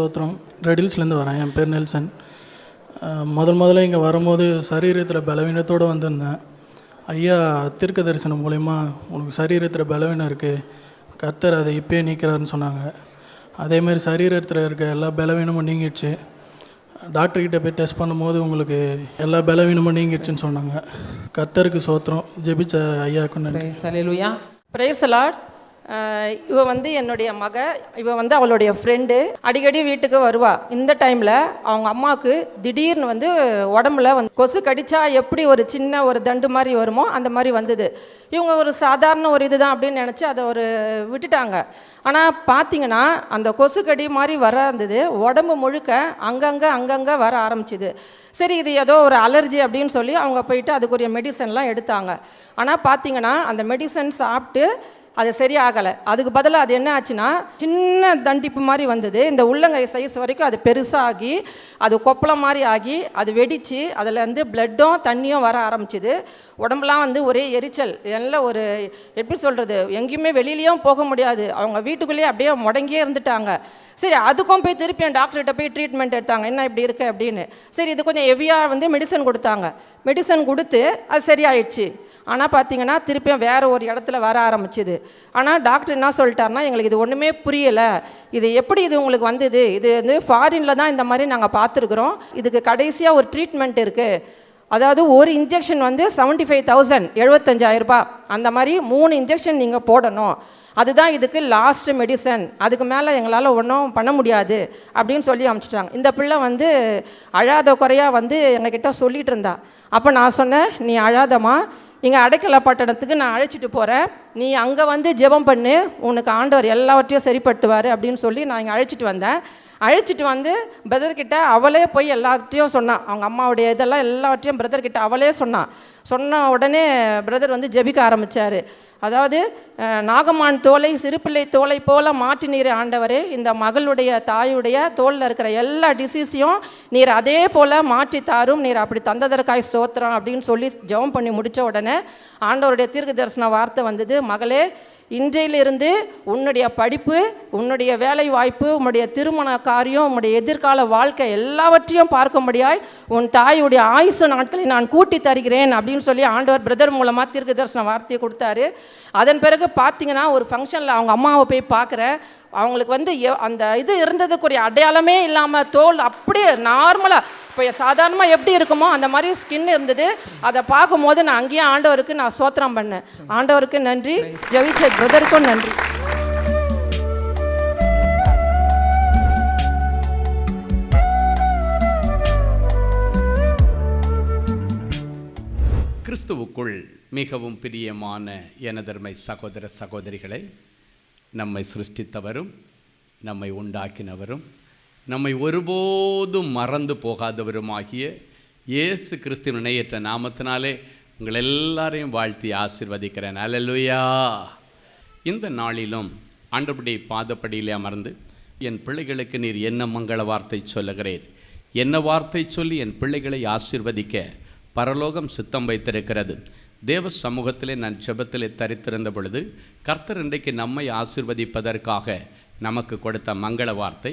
சோத்திரம். ரெடில்ஸ்லேருந்து வரேன். என் பேர் நெல்சன். முதல்ல இங்கே வரும்போது சரீரத்தில் பலவீனத்தோடு வந்திருந்தேன். ஐயா தீர்க்க தரிசனம் மூலயமா உனக்கு சரீரத்தில் பலவீனம் இருக்குது, கர்த்தர் அதை இப்போயே நீக்கிறாருன்னு சொன்னாங்க. அதேமாதிரி சரீரத்தில் இருக்க எல்லா பலவீனமும் நீங்கிடுச்சு. டாக்டர்கிட்ட போய் டெஸ்ட் பண்ணும்போது உங்களுக்கு எல்லா பலவீனமும் நீங்கிடுச்சுன்னு சொன்னாங்க. கர்த்தருக்கு சோத்திரம். ஜெபிச்ச ஐயாவுக்கு நன்றி. ஹல்லேலூயா. Praise the lord. இவ என்னுடைய மக. இவ அவளுடைய ஃப்ரெண்டு. அடிக்கடி வீட்டுக்கு வருவா. இந்த டைமில் அவங்க அம்மாவுக்கு திடீர்னு உடம்புல கொசு கடிச்சா எப்படி ஒரு சின்ன ஒரு தண்டு மாதிரி வருமோ அந்த மாதிரி வந்தது. இவங்க ஒரு சாதாரண ஒரு இதுதான் அப்படின்னு நினச்சி அதை விட்டுட்டாங்க. ஆனால் பார்த்தீங்கன்னா அந்த கொசு கடி மாதிரி வராது, உடம்பு முழுக்க அங்கங்கே வர ஆரம்பிச்சிது. சரி, இது ஏதோ ஒரு அலர்ஜி அப்படின்னு சொல்லி அவங்க போயிட்டு அதுக்குரிய மெடிசன்லாம் எடுத்தாங்க. ஆனால் பார்த்தீங்கன்னா அந்த மெடிசன் சாப்பிட்டு அது சரியாகலை. அதுக்கு பதிலாக அது என்ன ஆச்சுன்னா சின்ன தண்டிப்பு மாதிரி வந்தது. இந்த உள்ளங்கை சைஸ் வரைக்கும் அது பெருசாகி அது கொப்பளம் மாதிரி ஆகி அது வெடித்து அதில் பிளட்டும் தண்ணியும் வர ஆரம்பிச்சிது. உடம்புலாம் ஒரே எரிச்சல். எல்லாம் ஒரு எப்படி சொல்கிறது, எங்கேயுமே வெளியிலையும் போக முடியாது. அவங்க வீட்டுக்குள்ளேயே அப்படியே முடங்கியே இருந்துட்டாங்க. சரி, அதுக்கும் போய் திருப்பி என் டாக்டர்கிட்ட போய் ட்ரீட்மெண்ட் எடுத்தாங்க. என்ன இப்படி இருக்கு அப்படின்னு. சரி, இது கொஞ்சம் ஹெவியாக மெடிசன் கொடுத்தாங்க. மெடிசன் கொடுத்து அது சரியாயிடுச்சு. ஆனால் பார்த்தீங்கன்னா திருப்பியும் வேறு ஒரு இடத்துல வர ஆரம்பிச்சிது. ஆனால் டாக்டர் என்ன சொல்லிட்டாருன்னா, எங்களுக்கு இது ஒன்றுமே புரியலை, இது எப்படி இது உங்களுக்கு வந்தது, இது ஃபாரினில் தான் இந்த மாதிரி நாங்கள் பார்த்துருக்குறோம், இதுக்கு கடைசியாக ஒரு ட்ரீட்மெண்ட் இருக்குது. அதாவது ஒரு இன்ஜெக்ஷன் 75,000 75,000 ரூபாய். அந்த மாதிரி 3 இன்ஜெக்ஷன் நீங்கள் போடணும். அதுதான் இதுக்கு லாஸ்ட் மெடிசன். அதுக்கு மேலே எங்களால் ஒன்றும் பண்ண முடியாது அப்படின்னு சொல்லி அனுப்பிச்சிட்டாங்க. இந்த பிள்ளை அழாத குறையாக எங்ககிட்ட சொல்லிகிட்டு இருந்தா. அப்போ நான் சொன்னேன், நீ அழாதம்மா, இங்கே அடைக்கல பட்டணத்துக்கு நான் அழைச்சிட்டு போகிறேன், நீ அங்கே ஜெபம் பண்ணு, உனக்கு ஆண்டவர் எல்லாவற்றையும் சரிப்படுத்துவார் அப்படின்னு சொல்லி நான் இங்கே அழைச்சிட்டு வந்தேன். அழைச்சிட்டு பிரதர்கிட்ட அவளே போய் எல்லாத்தையும் சொன்னான். அவங்க அம்மாவுடைய இதெல்லாம் எல்லாவற்றையும் பிரதர்கிட்ட அவளே சொன்ன உடனே பிரதர் ஜெபிக்க ஆரம்பித்தார். அதாவது நாகமான் தோலை சிறுபிள்ளை தோலை போல மாற்றி நீர் ஆண்டவரே, இந்த மகளுடைய தாயுடைய தோலில் இருக்கிற எல்லா டிசீஸையும் நீர் அதே போல் மாற்றி தாரும், நீர் அப்படி தந்ததற்காய் ஸ்தோத்திரம் அப்படின்னு சொல்லி ஜெபம் பண்ணி முடித்த உடனே ஆண்டவருடைய தீர்க்க தரிசன வார்த்தை வந்தது. மகளே, இன்றையிலிருந்து உன்னுடைய படிப்பு, உன்னுடைய வேலை வாய்ப்பு, உன்னுடைய திருமண காரியம், உன்னுடைய எதிர்கால வாழ்க்கை எல்லாவற்றையும் பார்க்கும்படியாய் உன் தாயுடைய ஆயுசு நாட்களை நான் கூட்டி தருகிறேன் அப்படின்னு சொல்லி ஆண்டவர் பிரதர் மூலமாக தீர்க்க தரிசன வார்த்தையை கொடுத்தாரு. அதன் பிறகு பார்த்தீங்கன்னா ஒரு ஃபங்க்ஷனில் அவங்க அம்மாவை போய் பார்க்குறேன். அவங்களுக்கு அந்த இது இருந்ததுக்குரிய அடையாளமே இல்லாமல் தோல் அப்படியே நார்மலாக இப்போ சாதாரணமாக எப்படி இருக்குமோ அந்த மாதிரி ஸ்கின் இருந்தது. அதை பார்க்கும்போது நான் அங்கேயே ஆண்டவருக்கு நான் ஸ்தோத்திரம் பண்ணேன். ஆண்டவருக்கு நன்றி, ஜெபிச்ச பிரதருக்கும் நன்றி. கிறிஸ்துவுக்குள் மிகவும் பிரியமான எனதர்மை சகோதர சகோதரிகளை, நம்மை சிருஷ்டித்தவரும் நம்மை உண்டாக்கினவரும் நம்மை ஒருபோதும் மறந்து போகாதவருமாகிய இயேசு கிறிஸ்துவின் இணையற்ற நாமத்தினாலே உங்கள் எல்லாரையும் வாழ்த்தி ஆசீர்வதிக்கிறேன். அல்லேலூயா. இந்த நாளிலும் ஆண்டவருடைய பாதப்படியிலே அமர்ந்து என் பிள்ளைகளுக்கு நீர் என்ன மங்கள வார்த்தை சொல்லுகிறேன், என்ன வார்த்தை சொல்லி என் பிள்ளைகளை ஆசீர்வதிக்க பரலோகம் சித்தம் வைத்திருக்கிறது. தேவ சமூகத்திலே நான் ஜெபத்திலே தரித்திருந்த பொழுது கர்த்தர் இன்றைக்கு நம்மை ஆசீர்வதிப்பதற்காக நமக்கு கொடுத்த மங்கள வார்த்தை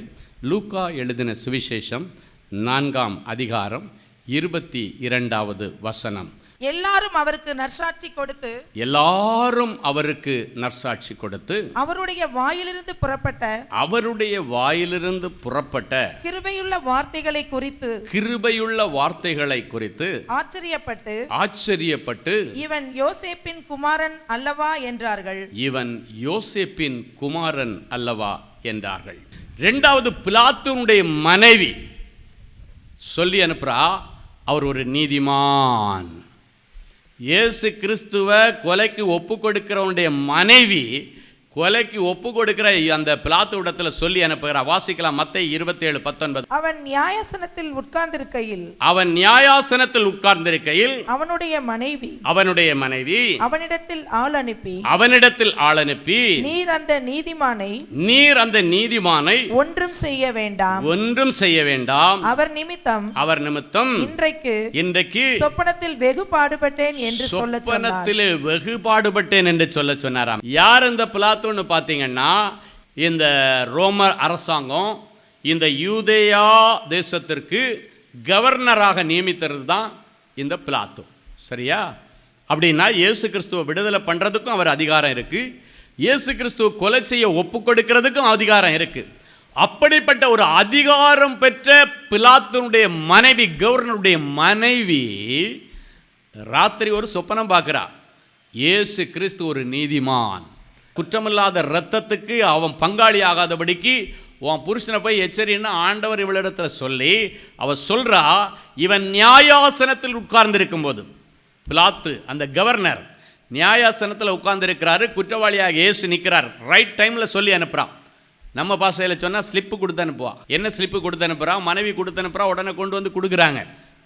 லூக்கா எழுதின சுவிசேஷம் 4ஆம் அதிகாரம் 22வது வசனம். எல்லாரும் அவருக்கு நற்சாட்சி கொடுத்து அவருடைய வாயிலிருந்து புறப்பட்ட கிருபையுள்ள வார்த்தைகளை குறித்து ஆச்சரியப்பட்டு இவன் யோசேப்பின் குமாரன் அல்லவா என்றார்கள். இரண்டாவது பிலாத்துனுடைய மனைவி சொல்லி அனுப்புறா, அவர் ஒரு நீதிமான். இயேசு கிறிஸ்துவை கொலைக்கு ஒப்பு கொடுக்கிறவனுடைய மனைவி கொலைக்கு ஒப்பு கொடுக்கிற அந்த பிலாத்துவிடத்தில் சொல்லி அனுப்புகிறார். வாசிக்கலாம் மத்தேயு 27:19. அவன் நியாயாசனத்தில் உட்கார்ந்திருக்கையில் அவனுடைய மனைவி அவனிடத்தில் ஆள் அனுப்பி நீர் அந்த நீதிமானை ஒன்றும் செய்ய வேண்டாம், அவர் நிமித்தம் இன்றைக்கு சொப்பனத்தில் வெகு பாடுபட்டேன் என்று சொல்ல சொன்னாராம். யார் இந்த பிலாத்து பார்த்தீங்கன்னா இந்த ரோமர் அரசாங்கம் இந்த யூதேயா தேசத்திற்கு கவர்னராக நியமித்தது தான் இந்த பிலாத்து. சரியா? அப்படின்னா இயேசு கிறிஸ்துவை விடுதலை பண்ணுறதுக்கும் அவர் அதிகாரம் இருக்குது, இயேசு கிறிஸ்துவை கொலை செய்ய ஒப்பு கொடுக்கிறதுக்கும் அதிகாரம் இருக்குது. அப்படிப்பட்ட ஒரு அதிகாரம் பெற்ற பிலாத்துனுடைய மனைவி, கவர்னருடைய மனைவி ராத்திரி ஒரு சொப்பனம் பார்க்குறா. இயேசு கிறிஸ்து ஒரு நீதிமான், குற்றமில்லாத இரத்தத்துக்கு அவன் பங்காளி ஆகாதபடிக்கு உன் புருஷனை போய் எச்சரின்னு ஆண்டவர் இவளிடத்தில் சொல்லி அவள் சொல்கிறா. இவன் நியாயாசனத்தில் உட்கார்ந்திருக்கும் போது, பிலாத்து அந்த கவர்னர் நியாயாசனத்தில் உட்கார்ந்துருக்கிறாரு, குற்றவாளியாக இயேசு நிற்கிறார். ரைட் டைமில் சொல்லி அனுப்புகிறான். நம்ம பாஷையில் சொன்னால் ஸ்லிப்பு கொடுத்து அனுப்புவா. என்ன ஸ்லிப்பு கொடுத்து அனுப்புகிறா? மனைவி கொடுத்து அனுப்புகிறா, உடனே கொண்டு வந்து கொடுக்குறாங்க.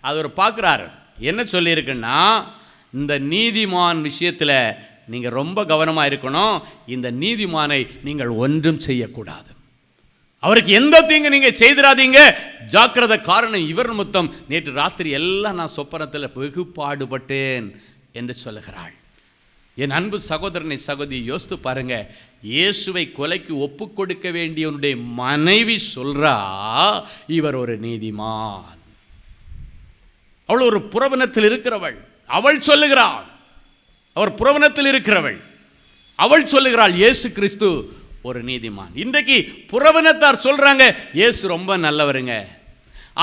அது ஒரு பார்க்குறாரு. என்ன சொல்லியிருக்குன்னா, இந்த நீதிமான் விஷயத்தில் நீங்கள் ரொம்ப கவனமாக இருக்கணும். இந்த நீதிமானை நீங்கள் ஒன்றும் செய்யக்கூடாது, அவருக்கு எந்த தீங்கு நீங்கள் செய்திடாதீங்க, ஜாக்கிரதை. காரணம், இவர் நிமித்தம் நேற்று ராத்திரி எல்லாம் நான் சொப்பனத்தில் வெகு பாடுபட்டேன் என்று சொல்லுகிறாள். என் அன்பு சகோதரனை சகோதரி, யோசித்து பாருங்க. இயேசுவை கொலைக்கு ஒப்பு கொடுக்க வேண்டியவனுடைய மனைவி சொல்றா, இவர் ஒரு நீதிமான். அவள் ஒரு புறவனத்தில் இருக்கிறவள். அவள் சொல்லுகிறாள், அவர் புறவனத்தில் இருக்கிறவள். அவள் சொல்லுகிறாள், இயேசு கிறிஸ்து ஒரு நீதிமான். இன்றைக்கு புறவனத்தார் சொல்றாங்க, இயேசு ரொம்ப நல்லவருங்க.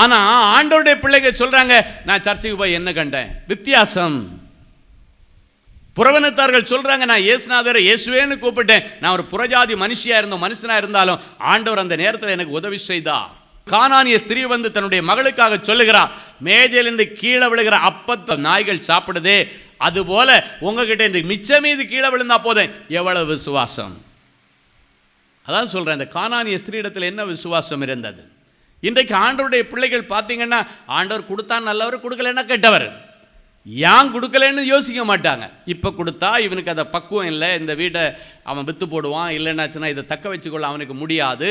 ஆனா ஆண்டவருடைய பிள்ளைங்க சொல்றாங்க, நான் சர்ச்சுக்கு போய் என்ன கண்டேன். வித்தியாசம். புறவனத்தார்கள் சொல்றாங்க, நான் இயேசுநாதரை இயேசுவேன்னு கூப்பிட்டேன், நான் ஒரு புறஜாதி மனுஷனா இருந்தாலும் ஆண்டவர் அந்த நேரத்தில் எனக்கு உதவி செய்தார். கானானிய ஸ்திரீ வந்து தன்னுடைய மகளுக்காக சொல்லுகிறார், மேஜையிலிருந்து கீழே விழுகிற அப்பத்தை நாய்கள் சாப்பிடுதே, அதுபோல உங்ககிட்ட இந்த மிச்சம் மீது கீழே விழுந்தா போதும். எவ்வளவு விசுவாசம்! அதான் சொல்றேன், இந்த கானானிய ஸ்திரீயிடத்தில் என்ன விசுவாசம் இருந்தது. இன்றைக்கு ஆண்டவருடைய பிள்ளைகள் பார்த்தீங்கன்னா, ஆண்டவர் கொடுத்தா நல்லவர், கொடுக்கலன்னா கெட்டவர். ஏன் கொடுக்கலன்னு யோசிக்க மாட்டாங்க. இப்போ கொடுத்தா இவனுக்கு அதை பக்குவம் இல்லை, இந்த வீட்டை அவன் விற்று போடுவான், இல்லைன்னாச்சுன்னா இதை தக்க வச்சுக்கொள்ள அவனுக்கு முடியாது,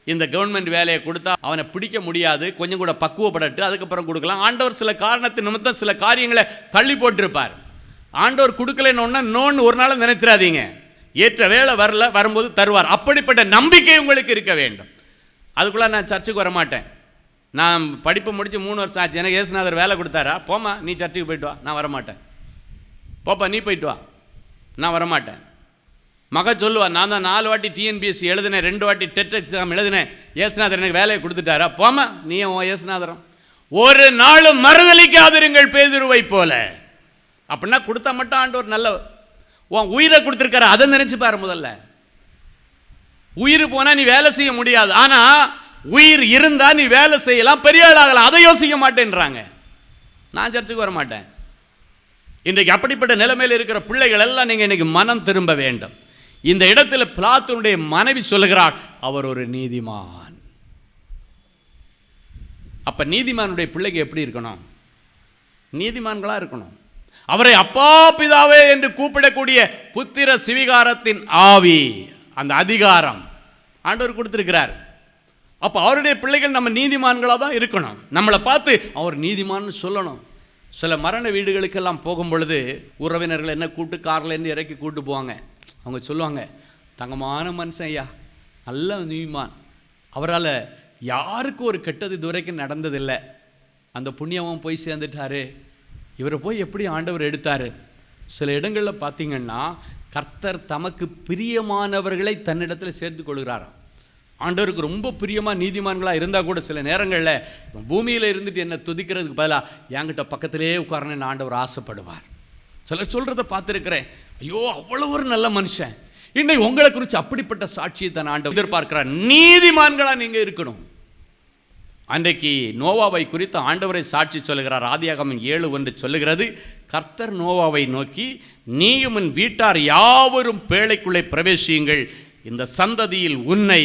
இந்த கவர்மெண்ட் வேலையை கொடுத்தா அவனை பிடிக்க முடியாது, கொஞ்சம் கூட பக்குவப்படட்டு அதுக்கப்புறம் கொடுக்கலாம். ஆண்டவர் சில காரணத்தின் நிமித்தம் சில காரியங்களை தள்ளி போட்டிருப்பார். ஆண்டவர் கொடுக்கலன்னு நோன்னு ஒரு நாள் நினைச்சிடாதீங்க. ஏற்ற வேலை வரல, வரும்போது தருவார். அப்படிப்பட்ட நம்பிக்கை உங்களுக்கு இருக்க வேண்டும். அதுக்குள்ளே நான் சர்ச்சுக்கு வரமாட்டேன், நான் படிப்பு முடித்து 3 வருஷம் ஆச்சு, எனக்கு இயேசுநாதர் வேலை கொடுத்தாரா, போமா நீ சர்ச்சுக்கு போயிட்டு வா, நான் வரமாட்டேன். போப்பா நீ போயிட்டு வா, நான் வரமாட்டேன். மக சொல்லுவா, நான் தான் 4 வாட்டி டிஎன்பிஎஸ்சி எழுதினேன், 2 வாட்டி டெட் எக்ஸாம் எழுதினேன், இயேசுநாதர் எனக்கு வேலையை கொடுத்துட்டாரா, போமா நீ இயேசுநாதரம். ஒரு நாளும் மறுதலிக்காதிருங்கள் பேதுருவை போல. அப்படின்னா கொடுத்தா மட்டும் ஆண்டவர் நல்லவர். உன் உயிரை கொடுத்துருக்காரு, அதை நினைச்சு பாரு. முதல்ல உயிர் போனா நீ வேலை செய்ய முடியாது, ஆனா உயிர் இருந்தா நீ வேலை செய்யலாம், பெரிய ஆளாகலாம். அதை யோசிக்க மாட்டேன்றாங்க. நான் சர்ச்சுக்கு வர மாட்டேன். இன்றைக்கு அப்படிப்பட்ட நிலைமையில் இருக்கிற பிள்ளைகள் எல்லாம் நீங்க இன்னைக்கு மனம் திரும்ப வேண்டும். இந்த இடத்துல பிலாத்துனுடைய மனைவி சொல்லுகிறாள், அவர் ஒரு நீதிமான். அப்ப நீதிமானுடைய பிள்ளைங்க எப்படி இருக்கணும்? நீதிமான்களா இருக்கணும். அவரை அப்பா பிதாவே என்று கூப்பிடக்கூடிய புத்திர சிவிகாரத்தின் ஆவி, அந்த அதிகாரம் ஆண்டவர் கொடுத்திருக்கிறார். அப்போ அவருடைய பிள்ளைகள் நம்ம நீதிமான்களாக தான் இருக்கணும். நம்மளை பார்த்து அவர் நீதிமான்னு சொல்லணும். சில மரண வீடுகளுக்கெல்லாம் போகும் பொழுது உறவினர்கள் என்ன கூட்டு கார்லேருந்து இறக்கி கூட்டு போவாங்க. அவங்க சொல்லுவாங்க, தங்கமான மனுஷன் ஐயா, நல்ல நீதிமான், அவரால் யாருக்கும் ஒரு கெட்டது இதுவரைக்கும் நடந்ததில்லை, அந்த புண்ணியமும் போய் சேர்ந்துட்டாரு, இவரை போய் எப்படி ஆண்டவர் எடுத்தார். சில இடங்களில் பார்த்தீங்கன்னா கர்த்தர் தமக்கு பிரியமானவர்களை தன்னிடத்தில் சேர்த்து கொள்கிறாராம். ஆண்டவருக்கு ரொம்ப பிரியமாக நீதிமான்களாக இருந்தால் கூட சில நேரங்களில் பூமியில் இருந்துட்டு என்னை துதிக்கிறதுக்கு பதிலாக என்கிட்ட பக்கத்திலே உட்காரணுன்னு ஆண்டவர் ஆசைப்படுவார். சிலர் சொல்கிறத பார்த்துருக்கிறேன், ஐயோ அவ்வளோ ஒரு நல்ல மனுஷன். இன்னைக்கு உங்களை குறித்து அப்படிப்பட்ட சாட்சியை தான் ஆண்டவர் எதிர்பார்க்கிறார். நீதிமான்களாக நீங்கள் இருக்கணும். அன்றைக்கு நோவாவை குறித்து ஆண்டவரை சாட்சி சொல்லுகிறார். ஆதியாகமம் 7:1 சொல்லுகிறது, கர்த்தர் நோவாவை நோக்கி, நீயும் உன் வீட்டார் யாவரும் பேழைக்குள்ளே பிரவேசியுங்கள், இந்த சந்ததியில் உன்னை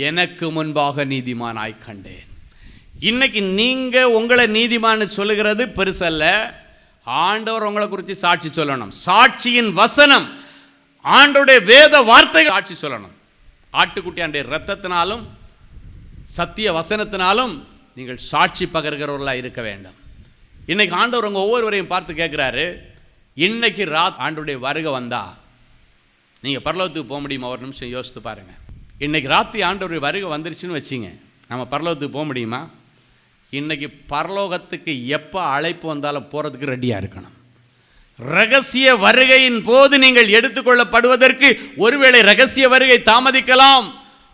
எனக்கு முன்பாக நீதிமானாய் கண்டேன். இன்னைக்கு நீங்க உங்களை நீதிமான்னு சொல்லுகிறது பெருசல்ல, ஆண்டவர் உங்களை குறித்து சாட்சி சொல்லணும். சாட்சியின் வசனம், ஆண்டவருடைய வேத வார்த்தை சாட்சி சொல்லணும். ஆட்டுக்குட்டியாண்டுடைய இரத்தத்தினாலும் சத்திய வசனத்தினாலும் நீங்கள் சாட்சி பகர்கிறவர்களாக இருக்க வேண்டும். இன்னைக்கு ஆண்டவர் உங்கள் ஒவ்வொருவரையும் பார்த்து கேட்குறாரு, இன்னைக்கு ஆண்டவருடைய வருகை வந்தா நீங்கள் பரலோகத்துக்கு போக முடியுமா? ஒரு நிமிஷம் யோசித்து பாருங்கள். இன்னைக்கு ராத்திரி ஆண்டவருடைய வருகை வந்துருச்சுன்னு வச்சிங்க, நம்ம பரலோகத்துக்கு போக முடியுமா? இன்றைக்கி பரலோகத்துக்கு எப்போ அழைப்பு வந்தாலும் போகிறதுக்கு ரெடியாக இருக்கணும். ரகசிய வருகையின் போது நீங்கள் எடுத்துக்கொள்ளப்படுவதற்கு ஒருவேளை ரகசிய வருகை தாமதிக்கலாம்.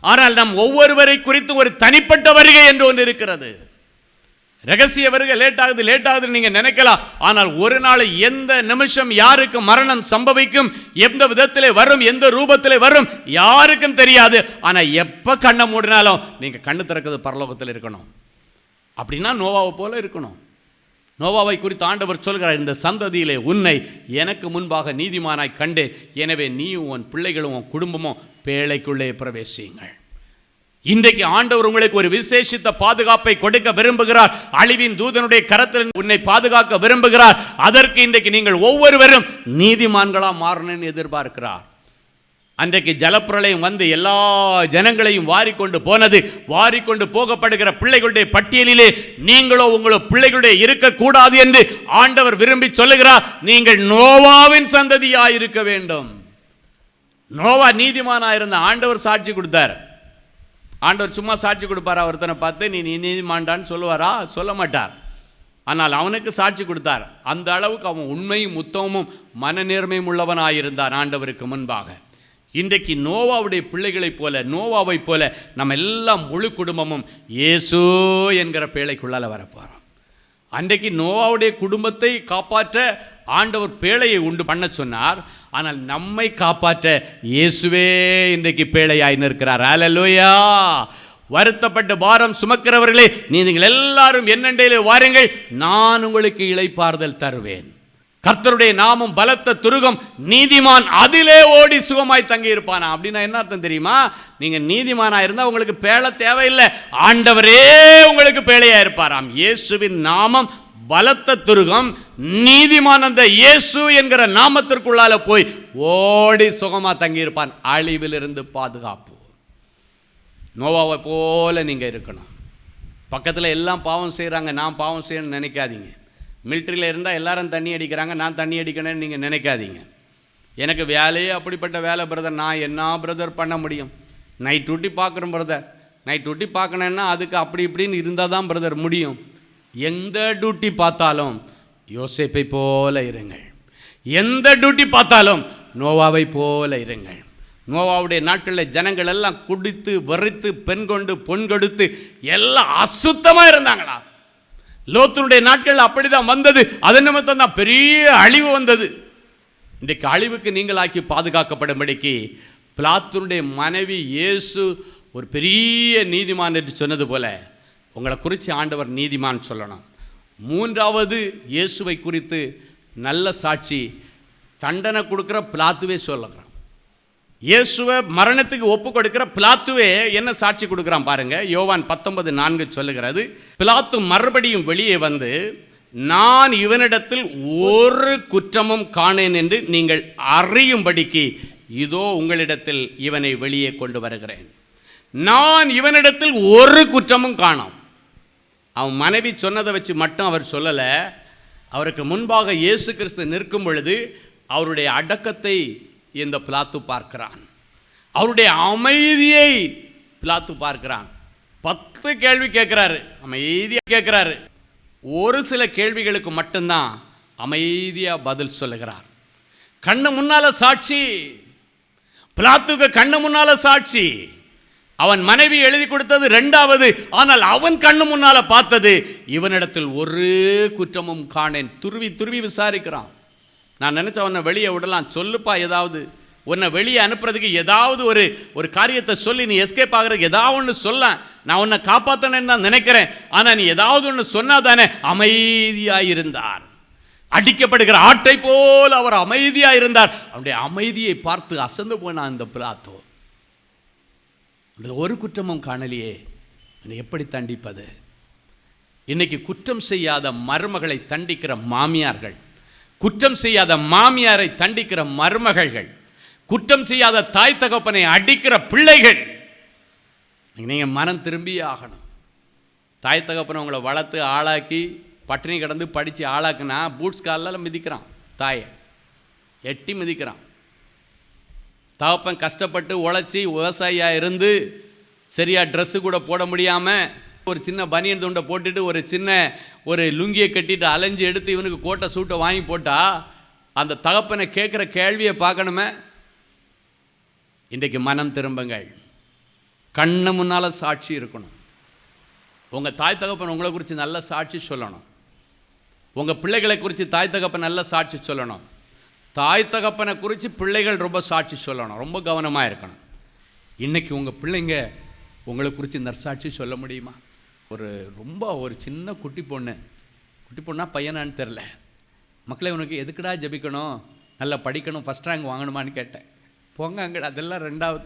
ஆனால் நம் ஒவ்வொருவரை குறித்து ஒரு தனிப்பட்ட வருகை என்று ஒன்று இருக்கிறது. ரகசிய வருகை லேட் ஆகுது நீங்கள் நினைக்கலாம். ஆனால் ஒரு நாள் எந்த நிமிஷம் யாருக்கு மரணம் சம்பவிக்கும், எந்த விதத்திலே வரும், எந்த ரூபத்திலே வரும் யாருக்கும் தெரியாது. ஆனால் எப்போ கண்ணை மூடினாலும் நீங்கள் கண்ணு திறக்கிறது பரலோகத்தில் இருக்கணும். அப்படின்னா நோவாவை போல இருக்கணும். நோவாவை குறித்து ஆண்டவர் சொல்கிறார், இந்த சந்ததியிலே உன்னை எனக்கு முன்பாக நீதிமானாய் கண்டேன், எனவே நீயும் உன் பிள்ளைகளும் உன் குடும்பமும் பேழைக்குள்ளே பிரவேசியுங்கள். இன்றைக்கு ஆண்டவர் உங்களுக்கு ஒரு விசேஷித்த பாதுகாப்பை கொடுக்க விரும்புகிறார். அழிவின் தூதனுடைய கரத்தில் உன்னை பாதுகாக்க விரும்புகிறார். அதற்கு இன்றைக்கு நீங்கள் ஒவ்வொருவரும் நீதிமான்களாக மாறணும்னு எதிர்பார்க்கிறார். அன்றைக்கு ஜலப்பிரளயம் வந்து எல்லா ஜனங்களையும் வாரிக்கொண்டு போனது. வாரிக்கொண்டு போகப்படுகிற பிள்ளைகளுடைய பட்டியலிலே நீங்களோ உங்களோ பிள்ளைகளுடைய இருக்கக்கூடாது என்று ஆண்டவர் விரும்பி சொல்லுகிறார். நீங்கள் நோவாவின் சந்ததியாயிருக்க வேண்டும். நோவா நீதிமானாயிருந்த ஆண்டவர் சாட்சி கொடுத்தார். ஆண்டவர் சும்மா சாட்சி கொடுப்பார். ஒருத்தனை பார்த்து நீ நீதிமான்டான்னு சொல்லுவாரா? சொல்ல மாட்டார். ஆனால் அவனுக்கு சாட்சி கொடுத்தார். அந்த அளவுக்கு அவன் உண்மையும் உத்தமமும் மனநேர்மையும் உள்ளவனாயிருந்தான் ஆண்டவருக்கு முன்பாக. இன்றைக்கு நோவாவுடைய பிள்ளைகளைப் போல, நோவாவை போல நம்ம எல்லாம் முழு குடும்பமும் இயேசு என்கிற பேழைக்குள்ளால் வரப்போகிறோம். அன்றைக்கு நோவாவுடைய குடும்பத்தை காப்பாற்ற ஆண்டவர் பேழையை உண்டு பண்ண சொன்னார். ஆனால் நம்மை காப்பாற்ற இயேசுவே இன்றைக்கு பேழையாய் நிற்கிறார். அல்லேலூயா. வருத்தப்பட்டு பாரம் சுமக்கிறவர்களே, நீங்கள் எல்லாரும் என்னண்டையிலே வாருங்கள், நான் உங்களுக்கு இளைப்பாறுதல் தருவேன். கர்த்தருடைய நாமம் பலத்த துருகம், நீதிமான் அதிலே ஓடி சுகமாய் தங்கி இருப்பானா. அப்படின்னா என்ன அர்த்தம் தெரியுமா? நீங்க நீதிமானா இருந்தா உங்களுக்கு பேழை தேவையில்லை, ஆண்டவரே உங்களுக்கு பேழையா இருப்பாராம். இயேசுவின் நாமம் பலத்த துருகம், நீதிமான் அந்த இயேசு என்கிற நாமத்திற்குள்ளால போய் ஓடி சுகமா தங்கி இருப்பான். அழிவிலிருந்து பாதுகாப்பு. நோவாவை போல நீங்க இருக்கணும். பக்கத்தில் எல்லாம் பாவம் செய்கிறாங்க, நான் பாவம் செய்யணும்னு நினைக்காதீங்க. மிலிட்ரியில் இருந்தால் எல்லாரும் தண்ணி அடிக்கிறாங்க, நான் தண்ணி அடிக்கணும்னு நீங்கள் நினைக்காதீங்க. எனக்கு வேலையே அப்படிப்பட்ட வேலை பிரதர், நான் என்ன பிரதர் பண்ண முடியும்? நைட் டியூட்டி பார்க்குறேன் பிரதர். நைட் டியூட்டி பார்க்கணுன்னா அதுக்கு அப்படி இப்படின்னு இருந்தால் தான் பிரதர் முடியும். எந்த டியூட்டி பார்த்தாலும் யோசேப்பை போல இருங்கள். எந்த டியூட்டி பார்த்தாலும் நோவாவை போல இருங்கள். நோவாவுடைய நாட்களில் ஜனங்கள் எல்லாம் குடித்து வரித்து பெண் கொண்டு பொன் கொடுத்து எல்லாம் அசுத்தமாக இருந்தாங்களா? லோத்தினுடைய நாட்கள் அப்படிதான் வந்தது. அதன் நிமித்தம் தான் பெரிய அழிவு வந்தது. இன்றைக்கு அழிவுக்கு நீங்களாக்கி பாதுகாக்கப்படும்படிக்கு பிலாத்துனுடைய மனைவி இயேசு ஒரு பெரிய நீதிமான் என்று சொன்னது போல உங்களை குறித்து ஆண்டவர் நீதிமான் சொல்லணும். மூன்றாவது, இயேசுவை குறித்து நல்ல சாட்சி தண்டனை கொடுக்குற பிலாத்துவே சொல்லுகிறான். இயேசுவை மரணத்துக்கு ஒப்பு கொடுக்கிற பிலாத்துவே என்ன சாட்சி கொடுக்குறான் பாருங்க. யோவான் 19:4 சொல்லுகிறது, பிலாத்து மறுபடியும் வெளியே வந்து, நான் இவனிடத்தில் ஒரு குற்றமும் காணேன் என்று நீங்கள் அறியும்படிக்கு இதோ உங்களிடத்தில் இவனை வெளியே கொண்டு வருகிறேன். நான் இவனிடத்தில் ஒரு குற்றமும் காணோம். அவன் மனைவி சொன்னதை வச்சு மட்டும் அவர் சொல்லலை. அவருக்கு முன்பாக இயேசு கிறிஸ்து நிற்கும் பொழுது அவருடைய அடக்கத்தை இந்த பிலாத்து பார்க்கிறான். அவருடைய அமைதியை பிலாத்து பார்க்கிறான். 10 கேள்வி கேட்கிறாரு, அமைதியாக கேட்கிறாரு. ஒரு சில கேள்விகளுக்கு மட்டும்தான் அமைதியாக பதில் சொல்லுகிறார். கண்ணு முன்னால சாட்சி, பிலாத்துக்கு கண்ணு முன்னால சாட்சி. அவன் மனைவி எழுதி கொடுத்தது 2வது. ஆனால் அவன் கண்ணு முன்னால பார்த்தது, இவனிடத்தில் ஒரு குற்றமும் காணேன். துருவி துருவி விசாரிக்கிறான். நான் நினச்சேன் உன்னை வெளியே விடலாம், சொல்லுப்பா ஏதாவது, உன்னை வெளியே அனுப்புறதுக்கு ஏதாவது ஒரு காரியத்தை சொல்லி நீ எஸ்கேப் ஆகிறதுக்கு ஏதாவது ஒன்று சொல்ல, நான் உன்னை காப்பாற்றணுன்னு தான் நினைக்கிறேன். ஆனால் நீ ஏதாவது ஒன்று சொன்னாதானே. அமைதியாக இருந்தார். அடிக்கப்படுகிற ஆட்டை போல் அவர் அமைதியாக இருந்தார். அவருடைய அமைதியை பார்த்து அசந்து போனான் இந்த பிலாத்து. ஒரு குற்றமும் காணலையே, எப்படி தண்டிப்பது? இன்னைக்கு குற்றம் செய்யாத மருமகளை தண்டிக்கிற மாமியார்கள், குற்றம் செய்யாத மாமியாரை தண்டிக்கிற மருமகள்கள், குற்றம் செய்யாத தாய் தகப்பனை அடிக்கிற பிள்ளைகள். நீங்கள் மனம் திரும்பியே ஆகணும். தாய் தகப்பனை உங்களை வளர்த்து ஆளாக்கி பட்டினி கிடந்து படித்து ஆளாக்குனா பூட்ஸ் காலில் மிதிக்கிறான், தாயை எட்டி மிதிக்கிறான். தகப்பன் கஷ்டப்பட்டு உழைச்சி விவசாயியாக இருந்து சரியாக ட்ரெஸ்ஸு கூட போட முடியாமல் ஒரு சின்ன பனியன் துண்டை போட்டுட்டு ஒரு லுங்கியை கட்டிட்டு அலைஞ்சு எடுத்து இவனுக்கு கோட்டை சூட்டை வாங்கி போட்டால் அந்த தகப்பனை கேட்குற கேள்வியை பார்க்கணுமே. இன்றைக்கு மனம் திரும்புங்கள். கண்ணு முன்னால் சாட்சி இருக்கணும். உங்கள் தாய் தகப்பன் உங்களை குறித்து நல்ல சாட்சி சொல்லணும். உங்கள் பிள்ளைகளை குறித்து தாய் தகப்பன் நல்ல சாட்சி சொல்லணும். தாய் தகப்பனை குறித்து பிள்ளைகள் ரொம்ப சாட்சி சொல்லணும். ரொம்ப கவனமாக இருக்கணும். இன்றைக்கி உங்கள் பிள்ளைங்க உங்களை குறித்து நற்சாட்சி சொல்ல முடியுமா? ஒரு சின்ன குட்டி பொண்ணா பையனான்னு தெரில. மக்களே, உனக்கு எதுக்குடா ஜெபிக்கணும், நல்லா படிக்கணும், ஃபஸ்ட் ரேங்க் வாங்கணுமான்னு கேட்டேன். போங்க அங்கே, அதெல்லாம் ரெண்டாவது.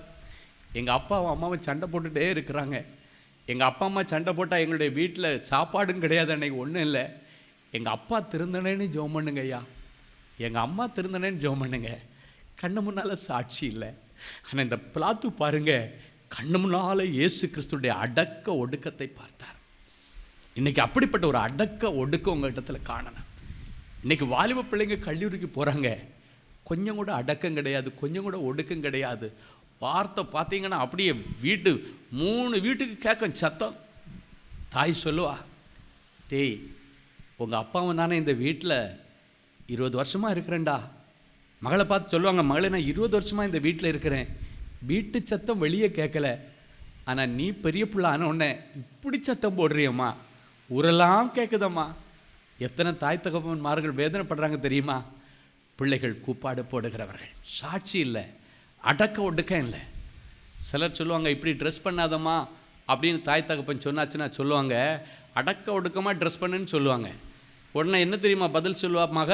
எங்கள் அப்பாவும் அம்மாவும் சண்டை போட்டுகிட்டே இருக்கிறாங்க. எங்கள் அப்பா அம்மா சண்டை போட்டால் எங்களுடைய வீட்டில் சாப்பாடும் கிடையாது. அன்றைக்கி ஒன்றும் இல்லை. எங்கள் அப்பா திருந்தனேன்னு ஜெபம் பண்ணுங்க ஐயா, எங்கள் அம்மா திருந்தனேன்னு ஜெபம் பண்ணுங்க. கண்ணு முன்னால் சாட்சி இல்லை. ஆனால் இந்த பிலாத்து பாருங்க, கண்ணு முன்னால் இயேசு கிறிஸ்துடைய அடக்க ஒடுக்கத்தை பார்த்தார். இன்றைக்கி அப்படிப்பட்ட ஒரு அடக்க ஒடுக்கம் உங்கள் இடத்துல காணணும். இன்றைக்கி வாலிப பிள்ளைங்க கல்லூரிக்கு போகிறாங்க, கொஞ்சம் கூட அடக்கம் கிடையாது, கொஞ்சம் கூட ஒடுக்கம் கிடையாது. வார்த்தை பார்த்தீங்கன்னா அப்படியே 3 வீட்டுக்கு கேட்கும் சத்தம். தாய் சொல்லுவா, டேய் உங்கள் அப்பாவும் நானே இந்த வீட்டில் 20 வருஷமாக இருக்கிறேன்டா. மகளை பார்த்து சொல்லுவாங்க, மகளை நான் 20 வருஷமாக இந்த வீட்டில் இருக்கிறேன், வீட்டு சத்தம் வெளியே கேட்கல, ஆனால் நீ பெரிய பிள்ளை ஆன உடனே இப்படி சத்தம் போடுறியம்மா, ஊரெல்லாம் கேட்குதம்மா. எத்தனை தாய் தகப்பன்மார்கள் வேதனைப்படுறாங்க தெரியுமா? பிள்ளைகள் கூப்பாடு போடுகிறவர்கள். சாட்சி இல்லை, அடக்க ஒடுக்கம் இல்லை. சிலர் சொல்லுவாங்க, இப்படி ட்ரெஸ் பண்ணாதம்மா அப்படின்னு தாய் தகப்பன் சொன்னாச்சுன்னா சொல்லுவாங்க, அடக்க ஒடுக்கமாக ட்ரெஸ் பண்ணுன்னு சொல்லுவாங்க. உடனே என்ன தெரியுமா பதில் சொல்லுவா? மக,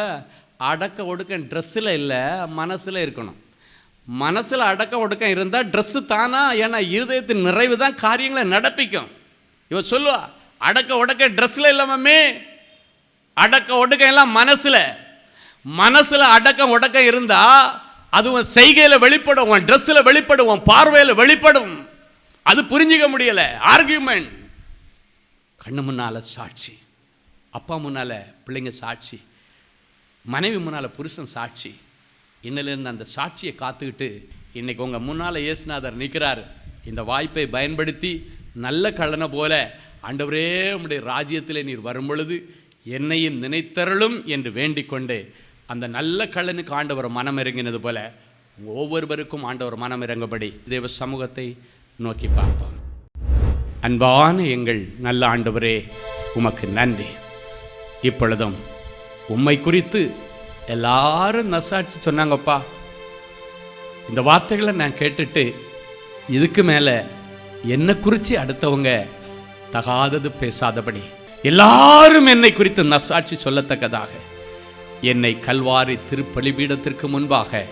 அடக்க ஒடுக்கம் ட்ரெஸ்ஸில் இல்லை, மனசில் இருக்கணும். மனசில் அடக்க ஒடுக்கம் இருந்தால் ட்ரெஸ்ஸு தானா, ஏன்னா இருதயத்தின் நிறைவு தான் காரியங்களை நடப்பிக்கும். இவ சொல்லுவா, அடக்க ஒடுக்க ட்ரெஸ்ஸில் இல்லை மம்மி, அடக்க ஒடுக்கம் எல்லாம் மனசில் அடக்கம் ஒடுக்கம் இருந்தால் அதுவும் செய்கையில் வெளிப்படும், ட்ரெஸ்ஸில் வெளிப்படும், பார்வையில் வெளிப்படும். அது புரிஞ்சிக்க முடியலை. ஆர்கியூமெண்ட். கண்ணு முன்னால் சாட்சி, அப்பா முன்னால் பிள்ளைங்க சாட்சி, மனைவி முன்னால் புருஷன் சாட்சி. இன்னிலிருந்து அந்த சாட்சியை காத்துக்கிட்டு இன்றைக்கி உங்கள் முன்னால் இயேசுநாதர் நிற்கிறார். இந்த வாய்ப்பை பயன்படுத்தி நல்ல கள்ளனை போல, ஆண்டவரே உம்முடைய ராஜ்யத்தில் நீர் வரும் பொழுது என்னையும் நினைத்தருளும் என்று வேண்டிக் கொண்டு, அந்த நல்ல கள்ளனுக்கு ஆண்டவர் மனம் இறங்கினது போல ஒவ்வொருவருக்கும் ஆண்டவர் மனம் இறங்கும்படி தேவ சமூகத்தை நோக்கி பார்ப்போம். அன்பான எங்கள் நல்ல ஆண்டவரே, உமக்கு நன்றி. இப்பொழுதும் உம்மை குறித்து எல்லாரும் நசாட்சி சொன்னாங்கப்பா. இந்த வார்த்தைகளை நான் கேட்டுட்டு இதுக்கு மேலே என்னை குறித்து அடுத்தவங்க தகாதது பேசாதபடி எல்லாரும் என்னை குறித்து நசாட்சி சொல்லத்தக்கதாக என்னை கல்வாரி திருப்பலிபீடத்திற்கு முன்பாக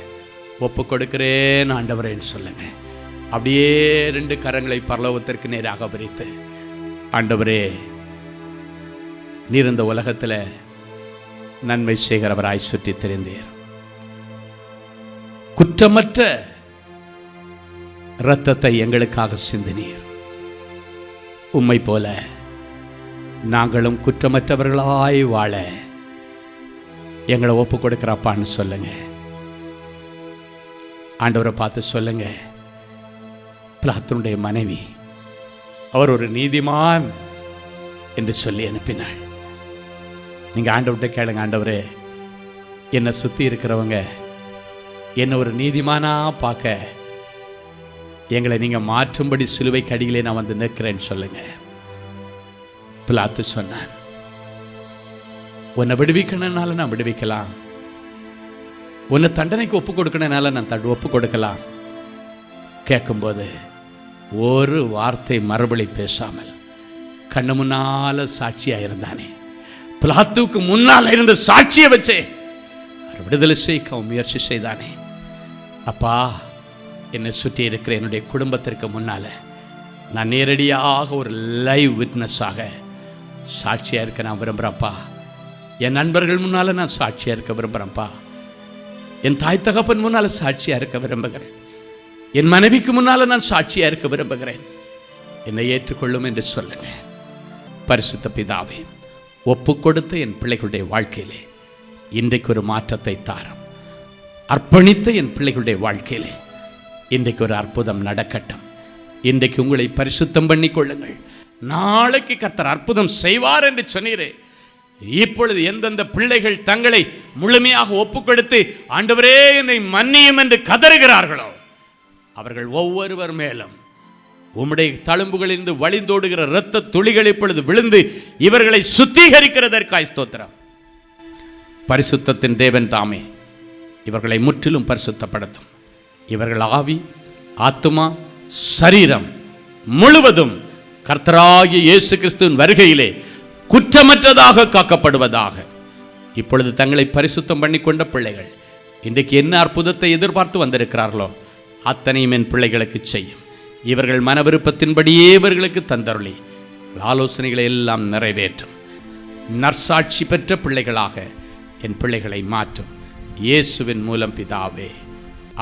ஒப்பு கொடுக்கிறேன் ஆண்டவரேன்னு சொல்லுங்க. அப்படியே 2 கரங்களை பரலோகத்திற்கு நேராக விரித்து, ஆண்டவரே நீர் இந்த உலகத்தில் நன்மை செய்கிறவராய் சுற்றி தெரிந்தீர். குற்றமற்ற இரத்தத்தை எங்களுக்காக சிந்தினீர். உம்மை போல நாங்களும் குற்றமற்றவர்களாய் வாழ எங்களை ஒப்பு கொடுக்குறப்பான்னு சொல்லுங்க. ஆண்டவரை பார்த்து சொல்லுங்க, பிலாத்துனுடைய மனைவி அவர் ஒரு நீதிமான் என்று சொல்லி அனுப்பினாள். நீங்கள் ஆண்டவர்கிட்ட கேளுங்க, ஆண்டவரே என்னை சுற்றி இருக்கிறவங்க என்னை ஒரு நீதிமானா பார்க்க எங்களை நீங்கள் மாற்றும்படி சிலுவைக்கு அடியிலே நான் வந்து நிற்கிறேன்னு சொல்லுங்க. பிலாத்து சொன்னான், உன்னை விடுவிக்கணும்னால நான் விடுவிக்கலாம், உன்னை தண்டனைக்கு ஒப்பு கொடுக்கணும்னால நான் ஒப்பு கொடுக்கலாம். கேட்கும்போது ஒரு வார்த்தை மறுபடி பேசாமல் கண்ணு முன்னால சாட்சியாக இருந்தானே, பிலாத்துவுக்கு முன்னால் இருந்த சாட்சியை வச்சு விடுதலை செய்ய முயற்சி செய்தானே. அப்பா, என்னை சுற்றி இருக்கிற என்னுடைய குடும்பத்திற்கு முன்னால் நான் நேரடியாக ஒரு லைவ் விட்னஸாக சாட்சியாக இருக்க நான் விரும்புகிறேன்ப்பா. என் நண்பர்கள் முன்னால் நான் சாட்சியாக இருக்க விரும்புகிறேன்ப்பா. என் தாய் தகப்பன் முன்னால் சாட்சியாக இருக்க விரும்புகிறேன். என் மனைவிக்கு முன்னால் நான் சாட்சியாக இருக்க விரும்புகிறேன். என்னை ஏற்றுக்கொள்ளும் என்று சொல்லுங்க. பரிசுத்த பிதாவே, ஒப்பு கொடுத்த என் பிள்ளைகளுடைய வாழ்க்கையிலே இன்றைக்கு ஒரு மாற்றத்தை தாரும். அர்ப்பணித்த என் பிள்ளைகளுடைய வாழ்க்கையிலே இன்றைக்கு ஒரு அற்புதம் நடக்கட்டும். இன்றைக்கு உங்களை பரிசுத்தம் பண்ணிக் கொள்ளுங்கள். நாளைக்கு கர்த்தர் அற்புதம் செய்வார் என்று சொன்னீரே. இப்பொழுது எந்தெந்த பிள்ளைகள் தங்களை முழுமையாக ஒப்புக்கொடுத்து ஆண்டவரே என்னை மன்னியும் என்று கதறுகிறார்களோ அவர்கள் ஒவ்வொருவர் மேலும் உம்முடைய தழும்புகளிலிருந்து வழிந்தோடுகிற இரத்த துளிகள் இப்பொழுது விழுந்து இவர்களை சுத்திகரிக்கிறதற்காய் ஸ்தோத்திரம். பரிசுத்தத்தின் தேவன் தாமே இவர்களை முற்றிலும் பரிசுத்தப்படுத்தும். இவர்கள் ஆவி, ஆத்துமா, சரீரம் முழுவதும் கர்த்தராகிய இயேசு கிறிஸ்துவின் வருகையிலே குற்றமற்றதாக காக்கப்படுவதாக. இப்பொழுது தங்களை பரிசுத்தம் பண்ணி கொண்ட பிள்ளைகள் இன்றைக்கு என்ன அற்புதத்தை எதிர்பார்த்து வந்திருக்கிறார்களோ அத்தனையும் என் பிள்ளைகளுக்கு செய்யும். இவர்கள் மன விருப்பத்தின்படியே இவர்களுக்கு தந்தருளி ஆலோசனைகளை எல்லாம் நிறைவேற்றும். நற்சாட்சி பெற்ற பிள்ளைகளாக என் பிள்ளைகளை மாற்றும். இயேசுவின் மூலம் பிதாவே,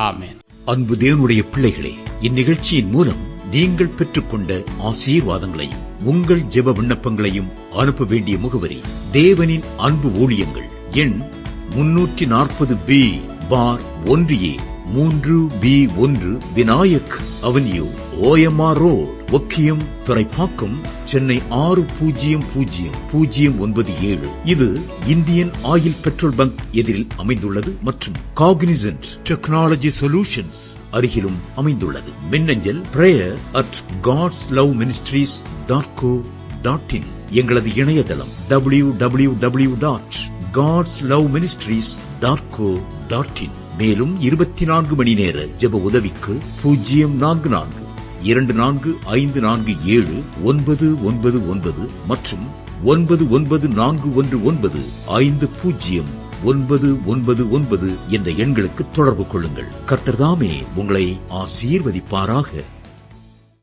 ஆமென். அன்பு தேவனுடைய பிள்ளைகளே, இந்நிகழ்ச்சியின் மூலம் நீங்கள் பெற்றுக்கொண்ட ஆசீர்வாதங்களையும் உங்கள் ஜெப விண்ணப்பங்களையும் அனுப்ப வேண்டிய முகவரி தேவனின் அன்பு ஊழியங்கள், எண் 340B பார் 1A 3B1 Vinayak avenue, OMR road, Okkiyam, Thoraipakkam, Chennai 600097. இது இந்தியன் ஆயில் பெட்ரோல் பங்க் எதிரில் அமைந்துள்ளது மற்றும் காக்னிசன்ட் டெக்னாலஜி சொல்யூஷன்ஸ் அருகிலும் அமைந்துள்ளது. மின்னஞ்சல் prayer@godsloveministries.co.in. எங்களது இணையதளம் www.godsloveministries.co.in. மேலும் 24 மணி நேர ஜெப உதவிக்கு 04454547999 மற்றும் 9941950999 என்ற எண்களுக்கு தொடர்பு கொள்ளுங்கள். கர்த்தர் தாமே உங்களை ஆசீர்வதிப்பாராக.